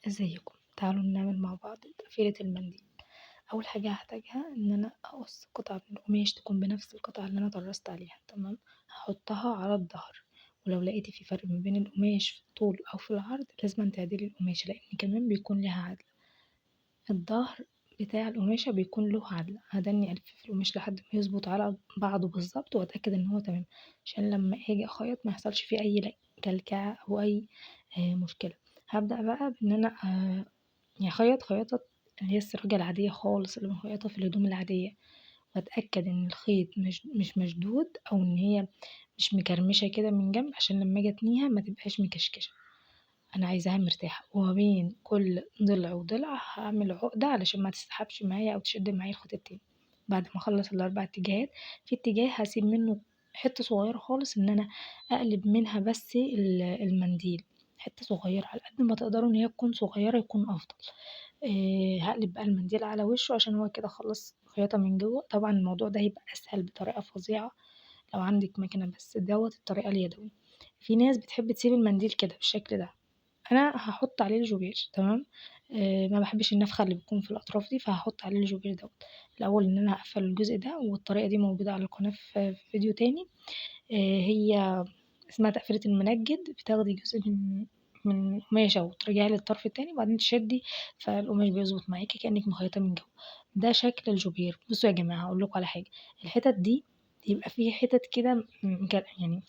ازيكم، تعالوا نعمل مع بعض تقفيلة المنديل. اول حاجة هحتاجها ان انا اقص قطعة من القماش تكون بنفس القطعة اللي انا طرزت عليها. تمام، هحطها على الظهر، ولو لقيتي في فرق ما بين القماش في الطول او في العرض لازم تعدلي القماش، لان كمان بيكون ليها عدل. الظهر بتاع القماشة بيكون له عدل، هدني الف القماش لحد ما يظبط على بعضه بالظبط واتاكد ان هو تمام، عشان لما اجي اخيط ما يحصلش فيه اي كلكعة او اي مشكلة. هبدأ بقى بان انا يعني اخيط خياطة اللي هي السراجة العادية خالص اللي بنخيطها في الهدوم العادية، واتأكد ان الخيط مش مشدود او ان هي مش مكرمشة كده من جنب، عشان لما اجي اتنيها ما تبقاش مكشكشة. انا عايزاها مرتاحة، وما بين كل ضلع وضلع هعمل عقدة علشان ما تسحبش معايا او تشد معايا الخيط التاني. بعد ما اخلص الاربع اتجاهات، في اتجاه هسيب منه حتة صغيرة خالص ان انا اقلب منها بس المنديل، حتة صغيرة على قد ما تقدروا ان هي تكون صغيرة يكون افضل. هقلب بقى المنديل على وشه عشان هو كده خلص خياطة من جوه. طبعا الموضوع ده هيبقى اسهل بطريقة فظيعة لو عندك مكنة، بس دوت الطريقة اليدوية. في ناس بتحب تسيب المنديل كده بالشكل ده، انا هحط عليه الجوبير. تمام، ما بحبش النفخه اللي بتكون في الاطراف دي، فهحط عليه الجوبير دوت. الاول ان انا هقفل الجزء ده، والطريقه دي موجوده على القناه في فيديو تاني. هي اسمها تقفيله المنجد، بتاخدي جزء من قماشه وترجعي للطرف التاني وبعدين تشدي، فالقماش بيظبط معاكي كأنك مخيطه من جوه. ده شكل الجوبير. بصوا يا جماعه هقول لكم على حاجه، الحتت دي يبقى فيه حتت كده يعني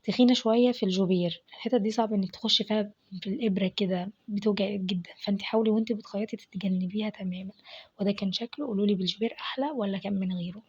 تخينة شوية في الجوبير، الحتت دي صعب انك تخشي فيها بالإبرة كده، بتوجع جدا، فانت حاولي وانت بتخيطي تتجنبيها تماما. وده كان شكله، قولولي بالجوبير أحلى ولا كان من غيره؟